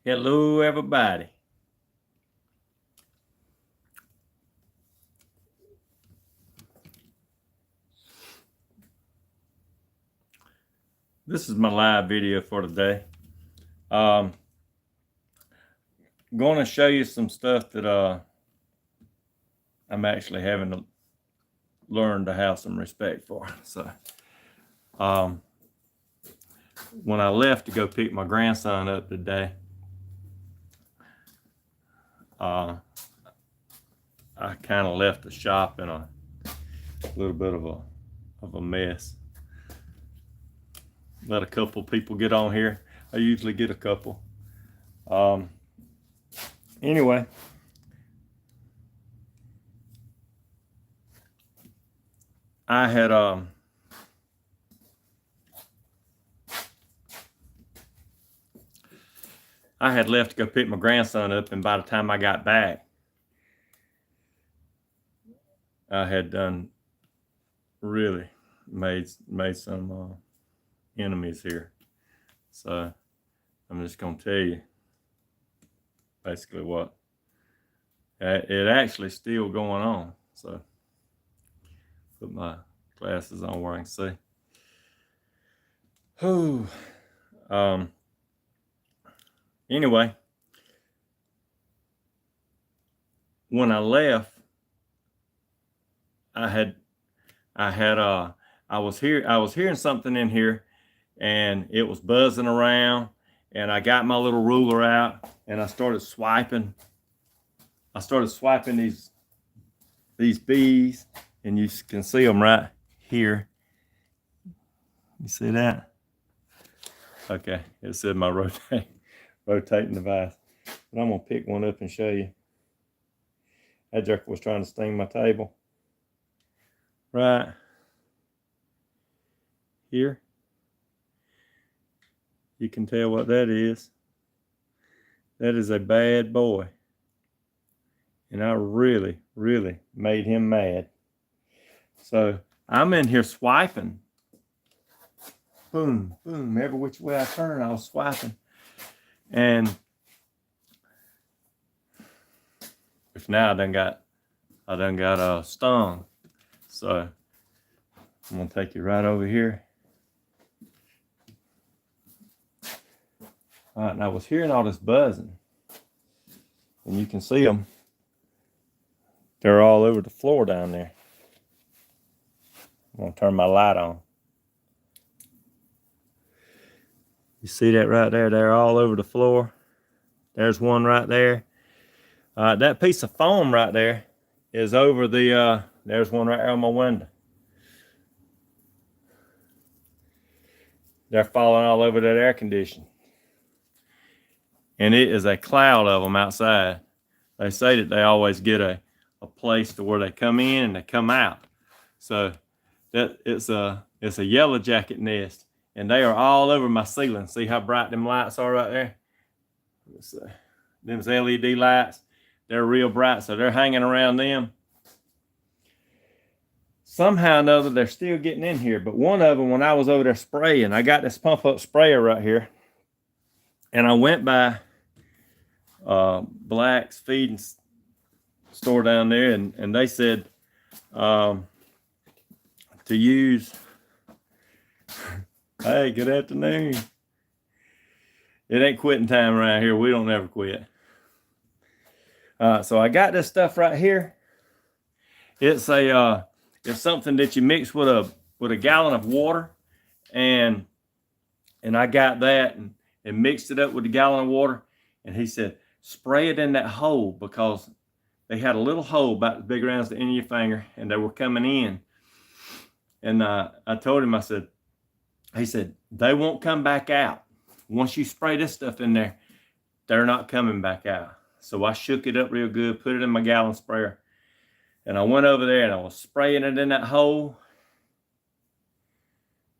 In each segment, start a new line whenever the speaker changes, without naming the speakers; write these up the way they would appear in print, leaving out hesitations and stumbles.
Hello, everybody. This is my live video for today. I'm going to show you some stuff that I'm actually having to learn to have some respect for. So, when I left to go pick my grandson up today, I kind of left the shop in a little bit of a mess. Let a couple people get on here. I usually get a couple. Anyway, I had left to go pick my grandson up, and by the time I got back, I had done really made some enemies here. So I'm just gonna tell you basically what it actually still going on. So put my glasses on where I can see. Whew. Anyway, when I left, I was hearing something in here, and it was buzzing around, and I got my little ruler out, and I started swiping these bees, and you can see them right here. You see that? Okay, it said my rotating device, but I'm gonna pick one up and show you. That jerk was trying to sting my table. Right here. You can tell what that is. That is a bad boy. And I really, really made him mad. So I'm in here swiping. Boom, boom, every which way I turn, I was swiping. And if now I done got stung. So I'm gonna take you right over here. All right, and I was hearing all this buzzing, and you can see them. They're all over the floor down there. I'm gonna turn my light on. You see that right there? They're all over the floor. There's one right there. That piece of foam right there is over the, there's one right there on my window. They're falling all over that air conditioning. And it is a cloud of them outside. They say that they always get a place to where they come in and they come out. So that it's a yellow jacket nest, and they are all over my ceiling. See how bright them lights are right there? Them's LED lights. They're real bright, so they're hanging around them. Somehow or another, they're still getting in here. But one of them, when I was over there spraying, I got this pump up sprayer right here, and I went by Black's feed store down there, and they said to use. Hey, good afternoon. It ain't quitting time around here. We don't ever quit. So I got this stuff right here. It's something that you mix with a gallon of water, and I got that and mixed it up with a gallon of water. And he said, spray it in that hole, because they had a little hole about as big around as the end of your finger, and they were coming in. And I told him, he said, they won't come back out. Once you spray this stuff in there, they're not coming back out. So I shook it up real good, put it in my gallon sprayer, and I went over there and I was spraying it in that hole.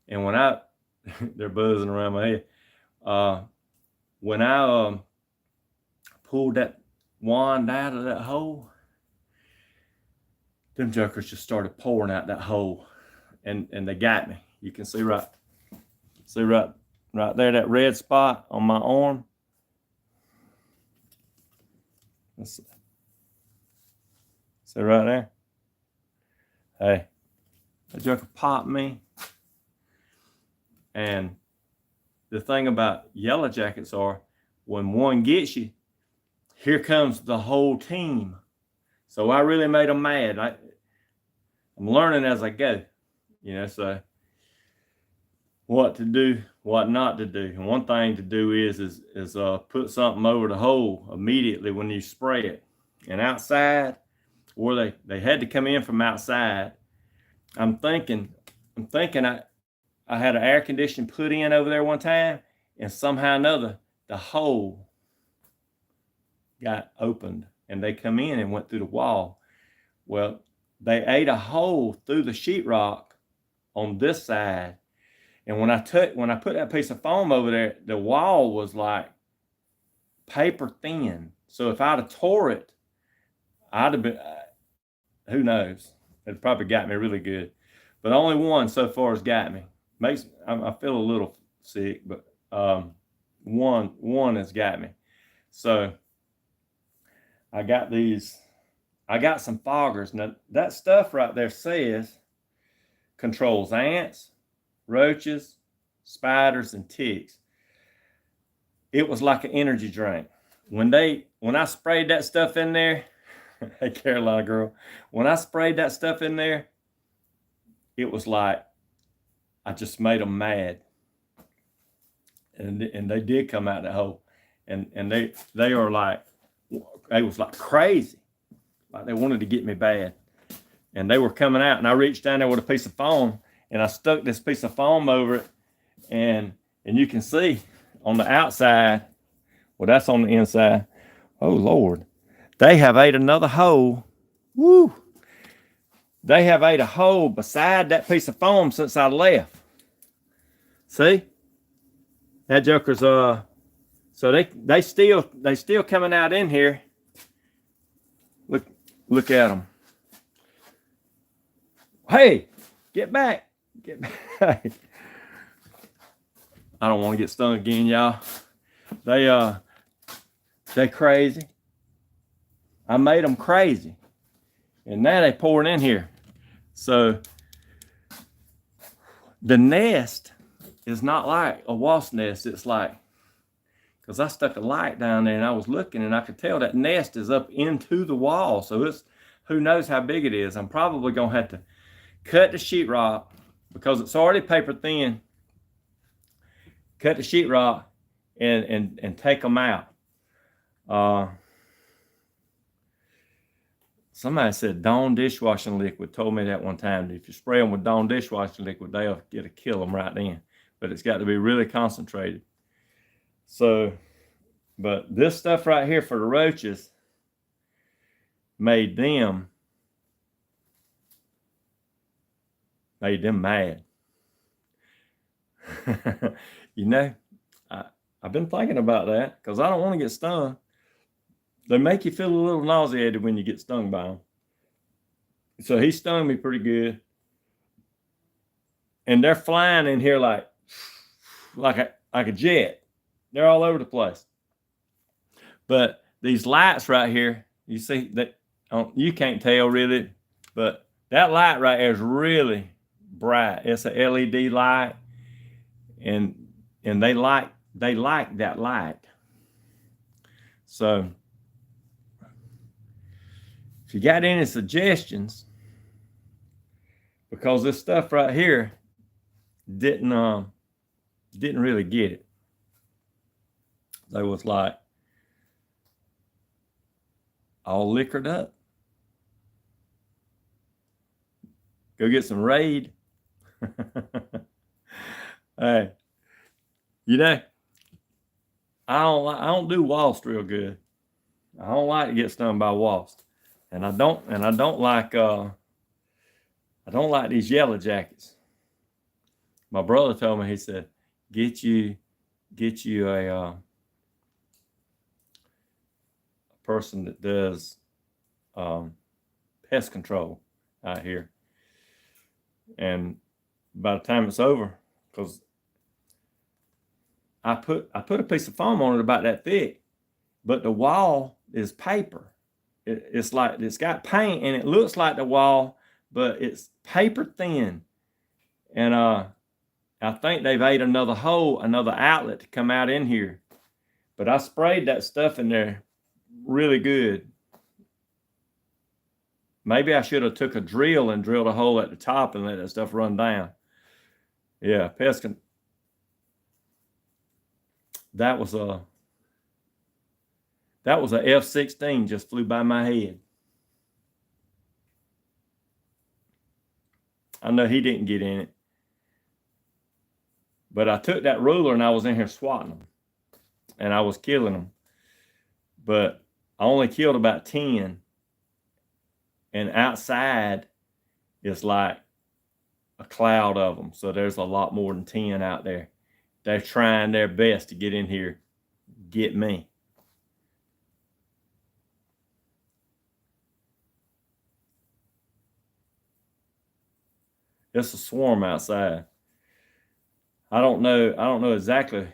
And when they're buzzing around my head. When I pulled that wand out of that hole, them jokers just started pouring out that hole, and they got me. You can see right there, that red spot on my arm. Let's see. So right there. Hey, that joker popped me. And the thing about yellow jackets are, when one gets you, here comes the whole team. So I really made them mad. I'm learning as I go, so what to do, what not to do. And one thing to do is put something over the hole immediately when you spray it. And outside, where they had to come in from outside, I'm thinking I had an air conditioner put in over there one time, and somehow or another, the hole got opened and they come in and went through the wall. Well, they ate a hole through the sheetrock on this side. And when I put that piece of foam over there, the wall was like paper thin. So if I'd have tore it, I'd have been, who knows? It probably got me really good. But only one so far has got me. I feel a little sick, but one has got me. So I got some foggers. Now that stuff right there says controls ants, roaches, spiders, and ticks. It was like an energy drink. When I sprayed that stuff in there, hey Carolina girl, when I sprayed that stuff in there, it was like I just made them mad. And they did come out that hole. And they are like, it was like crazy. Like they wanted to get me bad. And they were coming out, and I reached down there with a piece of foam, and I stuck this piece of foam over it, and you can see on the outside, well, that's on the inside. Oh Lord, they have ate another hole. Woo! They have ate a hole beside that piece of foam since I left. See, that joker's so they still coming out in here. Look at them. Hey, get back. I don't want to get stung again, y'all. They crazy. I made them crazy. And now they pouring in here. So the nest is not like a wasp nest. It's like, because I stuck a light down there and I was looking and I could tell that nest is up into the wall. So it's, who knows how big it is. I'm probably going to have to cut the sheetrock because it's already paper thin. Cut the sheetrock and take them out. Somebody said Dawn dishwashing liquid. Told me that one time. If you spray them with Dawn dishwashing liquid, they'll get to kill them right then. But it's got to be really concentrated. So, but this stuff right here for the roaches made them mad. I've been thinking about that because I don't want to get stung. They make you feel a little nauseated when you get stung by them. So he stung me pretty good. And they're flying in here like a jet. They're all over the place. But these lights right here, you see that you can't tell really, but that light right there is really bright. It's a LED light, and they like that light. So if you got any suggestions, because this stuff right here didn't really get it. They was like all liquored up. Go get some Raid. Hey, I don't do wasps real good. I don't like to get stung by wasps, and I don't like these yellow jackets. My brother told me, he said, get you a person that does pest control out here. And by the time it's over, because I put a piece of foam on it about that thick, but the wall is paper. It's like it's got paint and it looks like the wall, but it's paper thin. And I think they've ate another hole, another outlet to come out in here. But I sprayed that stuff in there really good. Maybe I should have took a drill and drilled a hole at the top and let that stuff run down. Yeah, peskin. That was a F-16 just flew by my head. I know he didn't get in it. But I took that ruler and I was in here swatting them. And I was killing them. But I only killed about 10. And outside is like a cloud of them. So there's a lot more than 10 out there. They're trying their best to get in here, get me. It's a swarm outside. I don't know exactly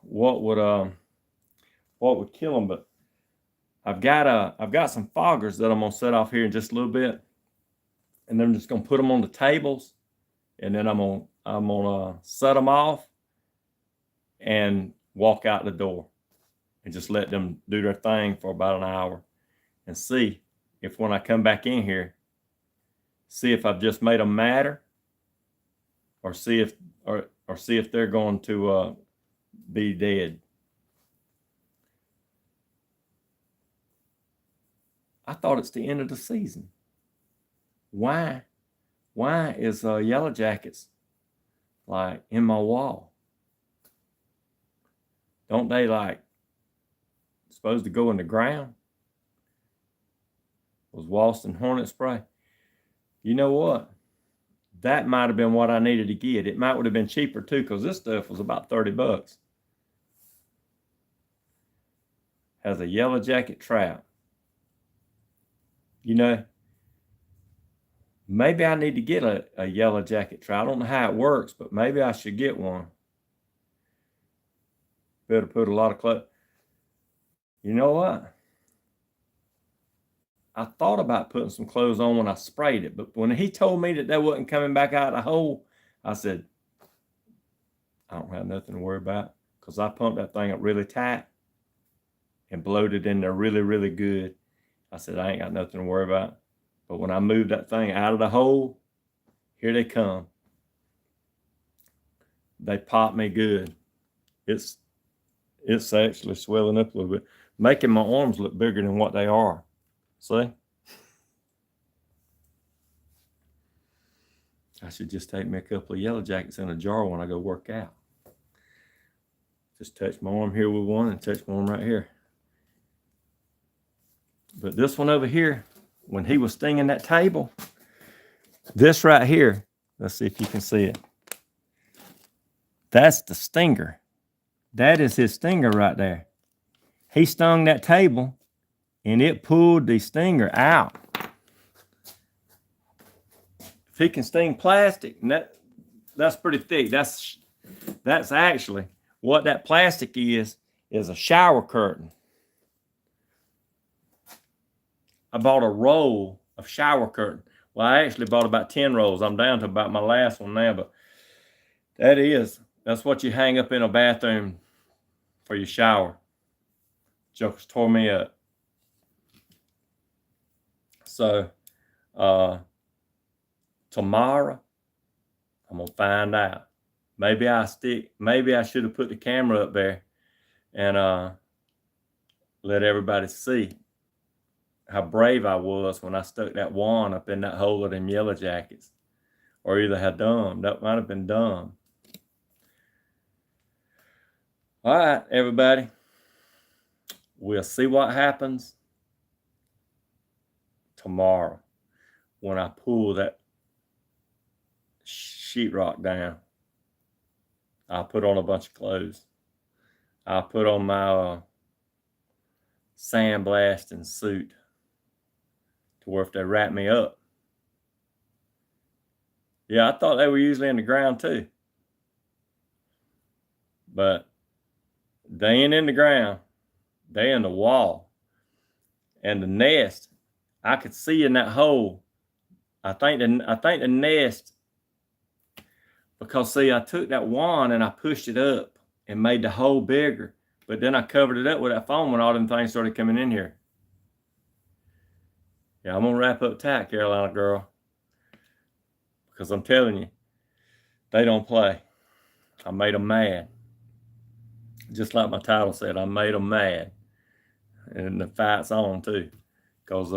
what would kill them, but I've got some foggers that I'm gonna set off here in just a little bit, and then I'm just gonna put them on the tables, and then I'm gonna set them off and walk out the door and just let them do their thing for about an hour and see if when I come back in here, see if I've just made them madder, or see if they're going to be dead. I thought it's the end of the season. Why is Yellow Jackets like in my wall? Don't they like supposed to go in the ground? Was Walston hornet spray? You know what? That might have been what I needed to get. It might would have been cheaper too, because this stuff was about $30. Has a Yellow Jacket trap. You know, maybe I need to get a Yellow Jacket trap. I don't know how it works, but maybe I should get one. Better put a lot of clothes. You know what? I thought about putting some clothes on when I sprayed it, but when he told me that wasn't coming back out of the hole, I said, I don't have nothing to worry about, because I pumped that thing up really tight and blowed it in there really, really good. I said, I ain't got nothing to worry about. But when I moved that thing out of the hole, here they come. They popped me good. It's actually swelling up a little bit, making my arms look bigger than what they are. See? I should just take me a couple of Yellow Jackets in a jar when I go work out. Just touch my arm here with one and touch my arm right here. But this one over here, when he was stinging that table, this right here, let's see if you can see it. That's the stinger. That is his stinger right there. He stung that table and it pulled the stinger out. If he can sting plastic, and that's pretty thick. That's actually what that plastic is a shower curtain. I bought a roll of shower curtain. Well, I actually bought about 10 rolls. I'm down to about my last one now, but that's what you hang up in a bathroom for your shower. Jokers tore me up. So tomorrow I'm gonna find out. Maybe I should have put the camera up there and let everybody see how brave I was when I stuck that wand up in that hole of them Yellow Jackets. Or either how dumb. That might have been dumb. All right, everybody. We'll see what happens tomorrow when I pull that sheetrock down. I'll put on a bunch of clothes. I'll put on my sandblasting suit to where if they wrap me up. Yeah, I thought they were usually in the ground too. But they ain't in the ground. They in the wall. and the nest, I could see in that hole. I think the nest, because see, I took that wand and I pushed it up and made the hole bigger, but then I covered it up with that foam when all them things started coming in here. Yeah, I'm gonna wrap up tight, Carolina girl, because I'm telling you, they don't play. I made them mad. Just like my title said, I made them mad. And the fight's on too. Because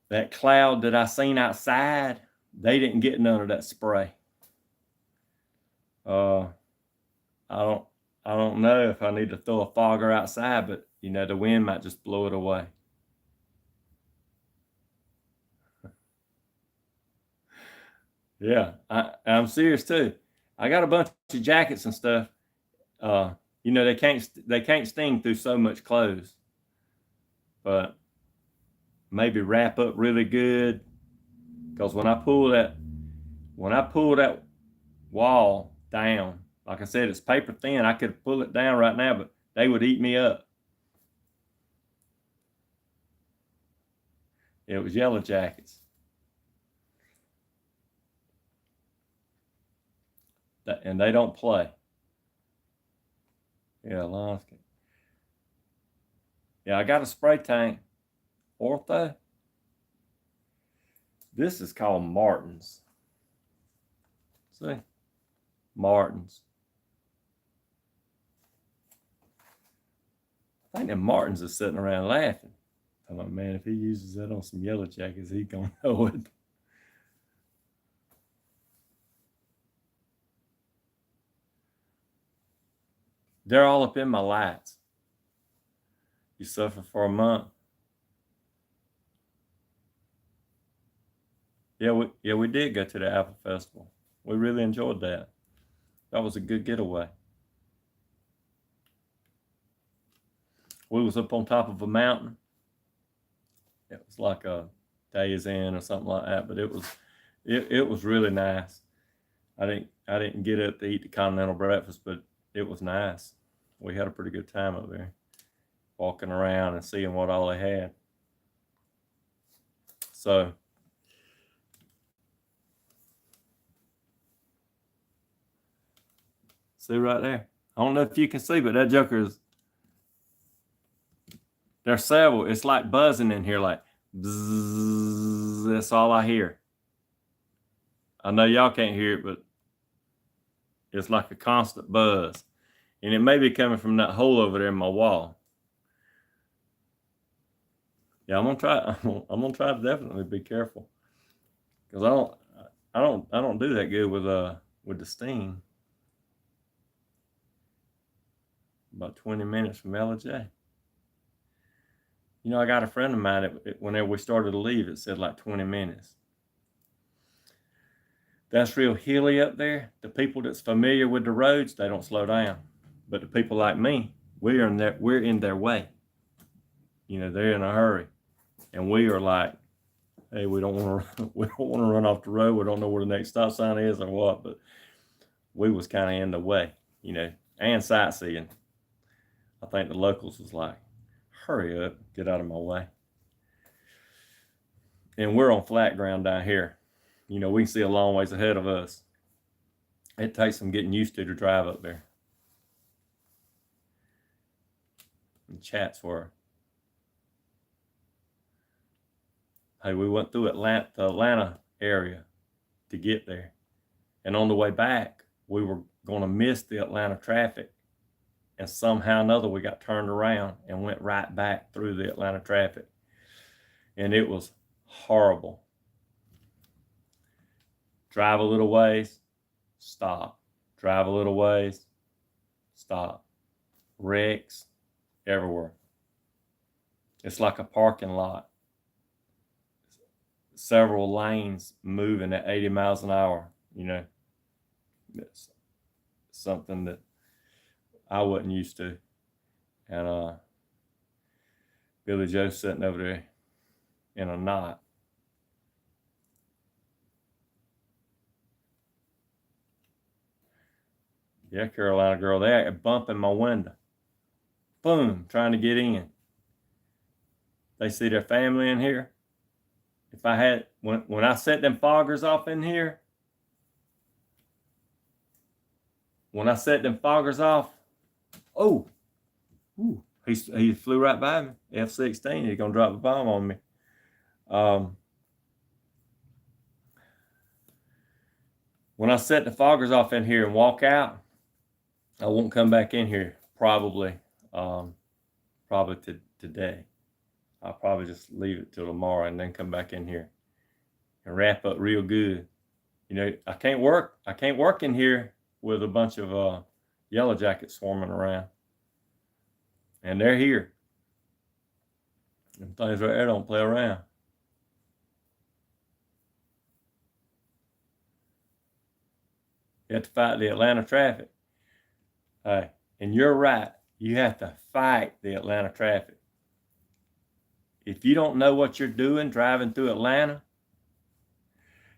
that cloud that I seen outside, they didn't get none of that spray. I don't know if I need to throw a fogger outside, but you know, the wind might just blow it away. Yeah, I'm serious too. I got a bunch of jackets and stuff. You know, they can't sting through so much clothes, but maybe wrap up really good. Because when I pull that wall down, like I said, it's paper thin. I could pull it down right now, but they would eat me up. It was Yellow Jackets. And they don't play. Yeah, Lionsgate. Yeah, I got a spray tank. Ortho. This is called Martin's. See? Martin's. I think that Martin's is sitting around laughing. I'm like, man, if he uses that on some Yellow Jackets, he's going to know it. They're all up in my lights. You suffer for a month. Yeah, we did go to the Apple Festival. We really enjoyed that. That was a good getaway. We was up on top of a mountain. It was like a Days Inn or something like that, but it was really nice. I didn't get up to eat the continental breakfast, but it was nice. We had a pretty good time up there, walking around and seeing what all they had. So see right there. I don't know if you can see, but that joker is. There's several. It's like buzzing in here, like bzzz. That's all I hear. I know y'all can't hear it, but it's like a constant buzz. And it may be coming from that hole over there in my wall. Yeah, I'm gonna try. I'm gonna try to definitely be careful, because I don't do that good with the sting. About 20 minutes from LJ. You know, I got a friend of mine that whenever we started to leave, it said like 20 minutes. That's real hilly up there. The people that's familiar with the roads, they don't slow down. But the people like me, we're in their way. You know, they're in a hurry. And we are like, hey, we don't want to run off the road. We don't know where the next stop sign is or what, but we was kind of in the way, you know, and sightseeing. I think the locals was like, hurry up, get out of my way. And we're on flat ground down here. You know, we can see a long ways ahead of us. It takes some getting used to drive up there. And Chatsworth. Hey, we went through the Atlanta area to get there. And on the way back, we were going to miss the Atlanta traffic. And somehow or another, we got turned around and went right back through the Atlanta traffic. And it was horrible. Drive a little ways, stop. Drive a little ways, stop. Wrecks everywhere. It's like a parking lot. Several lanes moving at 80 miles an hour, you know. It's something that I wasn't used to. And Billy Joe's sitting over there in a knot. Yeah, Carolina girl, they are bumping my window. boom, trying to get in. They see their family in here. If I had, when I set them foggers off in here, oh, ooh, he flew right by me. F-16, he's gonna drop a bomb on me. When I set the foggers off in here and walk out, I won't come back in here probably today. I'll probably just leave it till tomorrow and then come back in here and wrap up real good. You know, I can't work in here with a bunch of yellow jackets swarming around. And they're here. And things right there don't play around. You have to fight the Atlanta traffic. And you're right. You have to fight the Atlanta traffic. If you don't know what you're doing driving through Atlanta,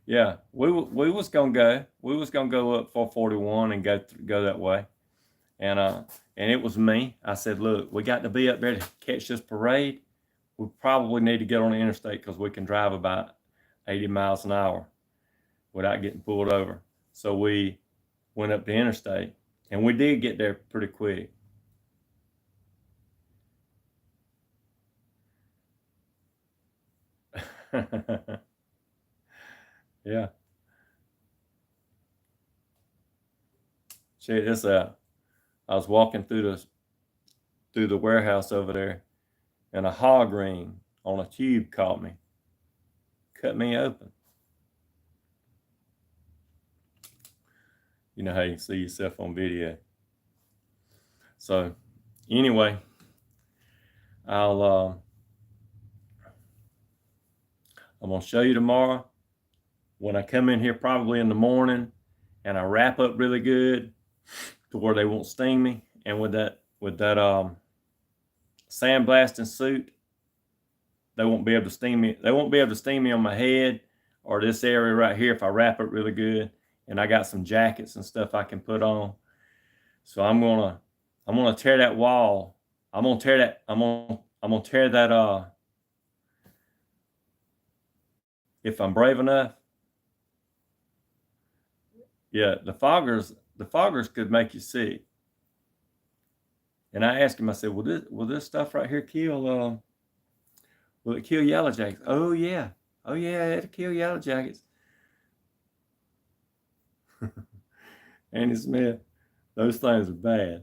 yeah, we was gonna go. We was gonna go up 441 and go that way, and it was me. I said, look, we got to be up there to catch this parade. We probably need to get on the interstate because we can drive about 80 miles an hour without getting pulled over. So we went up the interstate, and we did get there pretty quick. Yeah. Check this out. I was walking through the warehouse over there, and a hog ring on a tube caught me, cut me open. You know how you can see yourself on video. So anyway, I'm gonna show you tomorrow when I come in here, probably in the morning, and I wrap up really good to where they won't sting me. And with that sandblasting suit, they won't be able to sting me. They won't be able to sting me on my head or this area right here if I wrap it really good. And I got some jackets and stuff I can put on. So I'm gonna tear that wall. I'm gonna tear that if I'm brave enough. Yeah, the foggers could make you sick. And I asked him, I said, will this stuff right here kill will it kill yellow jackets? Oh yeah, it'll kill yellow jackets. Andy Smith, those things are bad.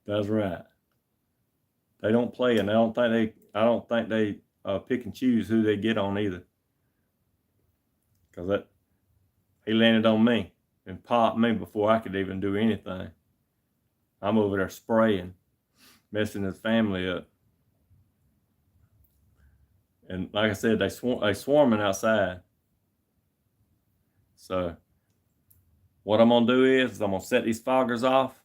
That's right. They don't play, and I don't think they pick and choose who they get on either. Because he landed on me and popped me before I could even do anything. I'm over there spraying, messing his family up. And like I said, they swarming outside. So what I'm gonna do is I'm gonna set these foggers off.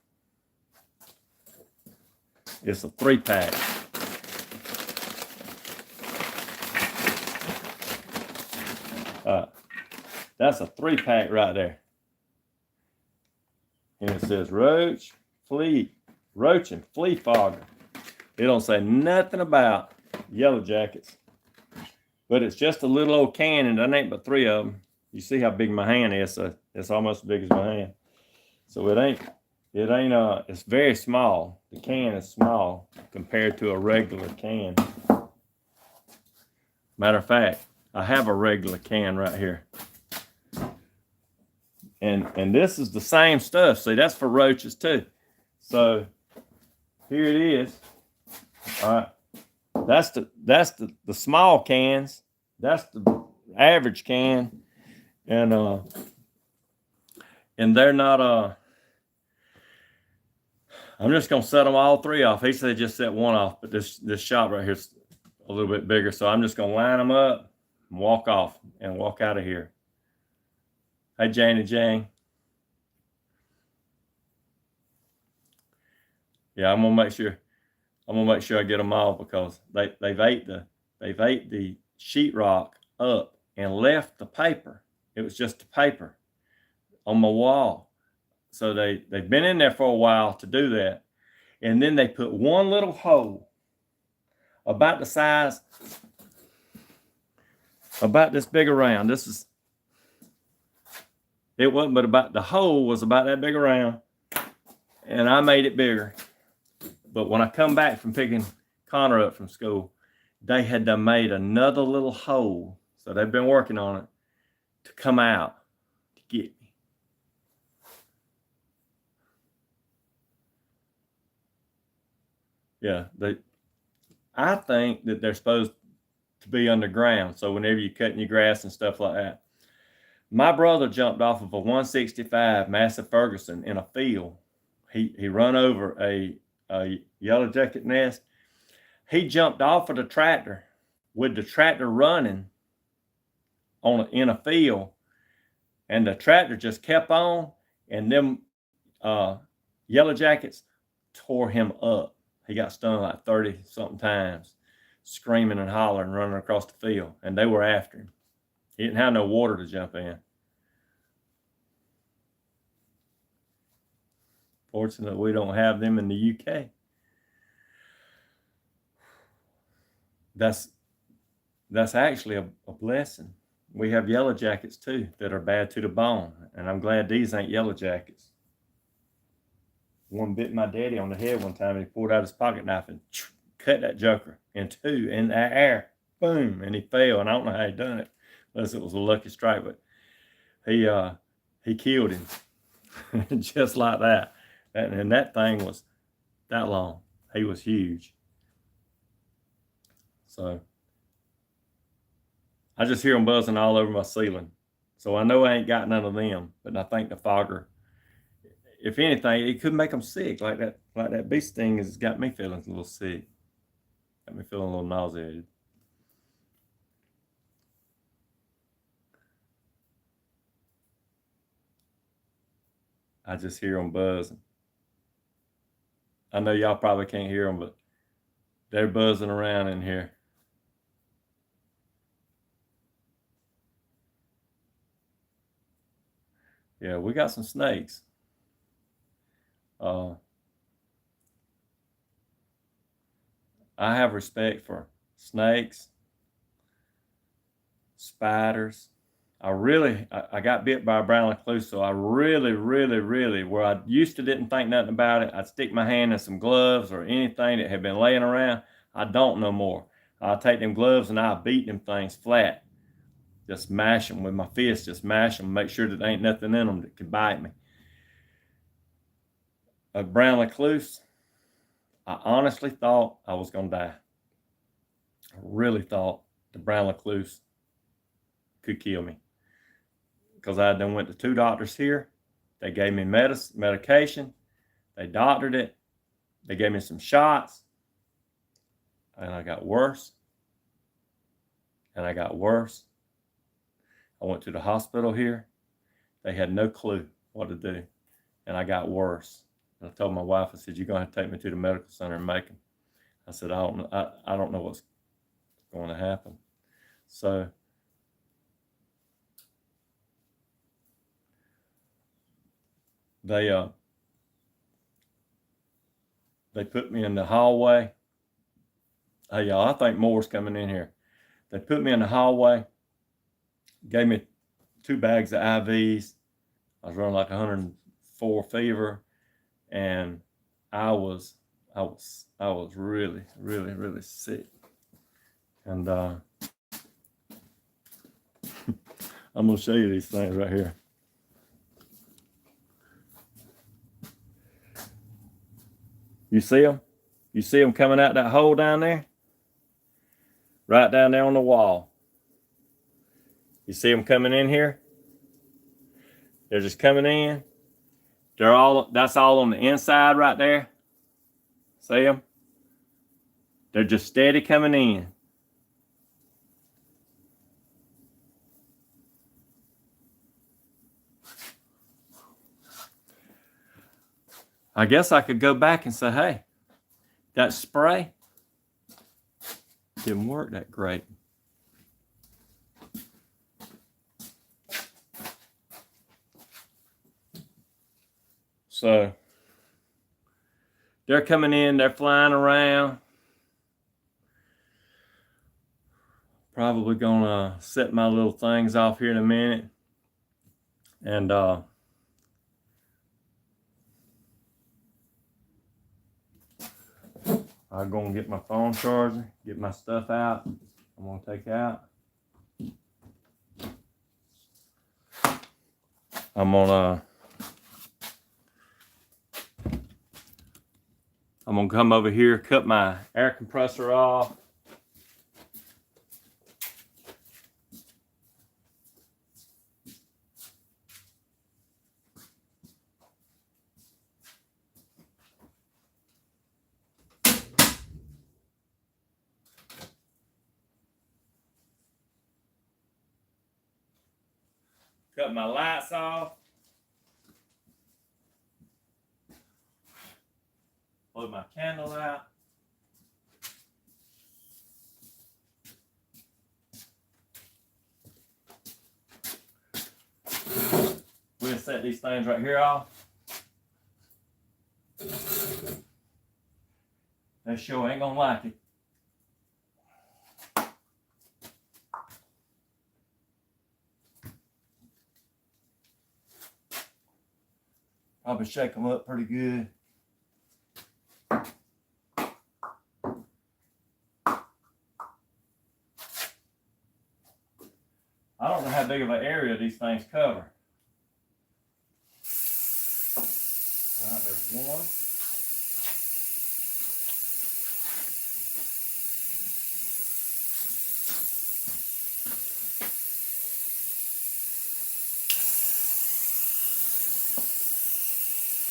It's a 3-pack. That's a 3-pack right there. And it says roach and flea fogger. It don't say nothing about yellow jackets. But it's just a little old can, and there ain't but 3 of them. You see how big my hand is, so it's almost as big as my hand. So it's very small. The can is small compared to a regular can. Matter of fact, I have a regular can right here. And this is the same stuff. See, that's for roaches too. So here it is. All right. That's the small cans. That's the average can. And they're not I'm just gonna set them all 3 off. He said just set 1 off, but this shop right here is a little bit bigger. So I'm just gonna line them up and walk off and walk out of here. Hey Jane. Yeah, I'm gonna make sure I get them all because they've ate the sheetrock up and left the paper. It was just the paper on my wall. So they've been in there for a while to do that. And then they put one little hole about the size, about this big around. It wasn't, but about the hole was about that big around. And I made it bigger. But when I come back from picking Connor up from school, they had done made another little hole. So they've been working on it to come out to get me. Yeah, I think that they're supposed to be underground. So whenever you're cutting your grass and stuff like that. My brother jumped off of a 165 Massey Ferguson in a field. He run over a yellow jacket nest. He jumped off of the tractor with the tractor running in a field, and the tractor just kept on, and them yellow jackets tore him up. He got stung like 30 something times, screaming and hollering, running across the field, and they were after him. He didn't have no water to jump in. Fortunately, we don't have them in the UK. That's actually a blessing. We have yellow jackets too that are bad to the bone, and I'm glad these ain't yellow jackets. One bit my daddy on the head one time, and he pulled out his pocket knife and cut that joker in two in the air. Boom, and he fell, and I don't know how he done it, unless it was a lucky strike, but he killed him just like that. And that thing was that long. He was huge. So I just hear them buzzing all over my ceiling. So I know I ain't got none of them, but I think the fogger, if anything, it could make them sick. Like that bee sting has got me feeling a little sick. Got me feeling a little nauseated. I just hear them buzzing. I know y'all probably can't hear them, but they're buzzing around in here. Yeah, we got some snakes. I have respect for snakes, spiders. I got bit by a brown recluse, so I really, where I used to didn't think nothing about it, I'd stick my hand in some gloves or anything that had been laying around. I don't no more. I'll take them gloves and I'll beat them things flat. Just mash them with my fist, just mash them, make sure that there ain't nothing in them that could bite me. A brown recluse, I honestly thought I was going to die. I really thought the brown recluse could kill me. Because I then went to 2 doctors here. They gave me medication. They doctored it. They gave me some shots. And I got worse. And I got worse. I went to the hospital here. They had no clue what to do. And I got worse. And I told my wife, I said, you're going to have to take me to the medical center and make them. I said, I don't know what's going to happen. So they put me in the hallway. Hey, y'all, I think more's coming in here. They put me in the hallway, gave me 2 bags of IVs. I was running like 104 fever, and I was really sick. And I'm gonna show you these things right here. You see them? You see them coming out that hole down there? Right down there on the wall. You see them coming in here? They're just coming in. That's all on the inside right there. See them? They're just steady coming in. I guess I could go back and say, hey, that spray didn't work that great. So they're coming in, they're flying around. Probably gonna set my little things off here in a minute. And I'm gonna get my phone charger, get my stuff out. I'm gonna take out. I'm gonna come over here, cut my air compressor off. Cut my lights off. Blow my candle out. We'll set these things right here off. That show ain't gonna like it. Probably shake them up pretty good. I don't know how big of an area these things cover. All right, there's one.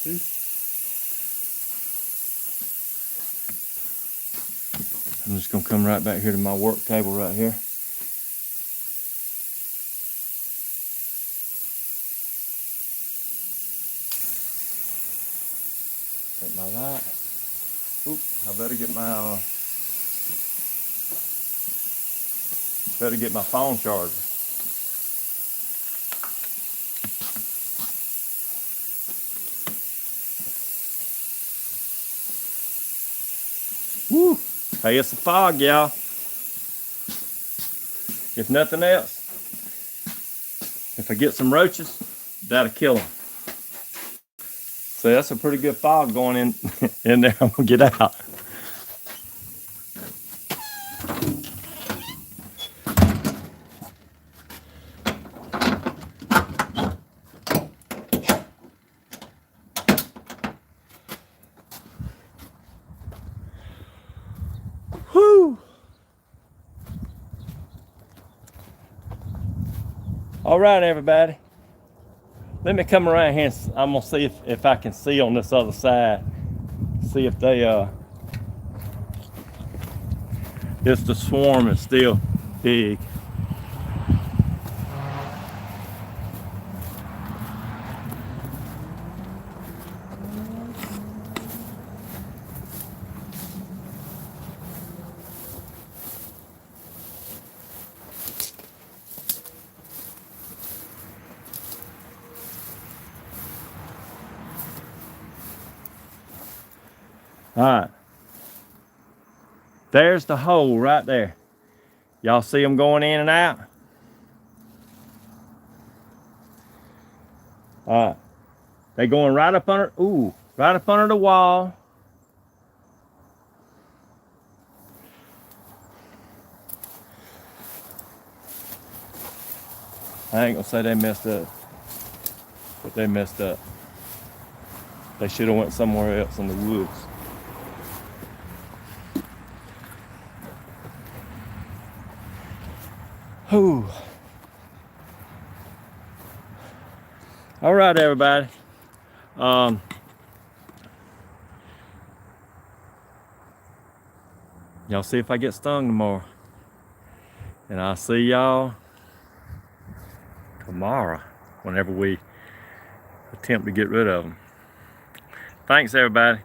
Two. I'm just gonna come right back here to my work table right here. Take my light. Oop, I better get my phone charger. Woo! Hey, it's a fog, y'all. If nothing else, if I get some roaches, that'll kill them. So that's a pretty good fog going in there. I'm gonna get out. Whew. All right, everybody. Let me come around here and I'm gonna see if I can see on this other side. See if they if the swarm is still big. All right, there's the hole right there. Y'all see them going in and out? All right, they going right up under, right up under the wall. I ain't gonna say they messed up, but they messed up. They should have went somewhere else in the woods. Whew. All right, everybody. Y'all see if I get stung tomorrow. And I'll see y'all tomorrow whenever we attempt to get rid of them. Thanks, everybody.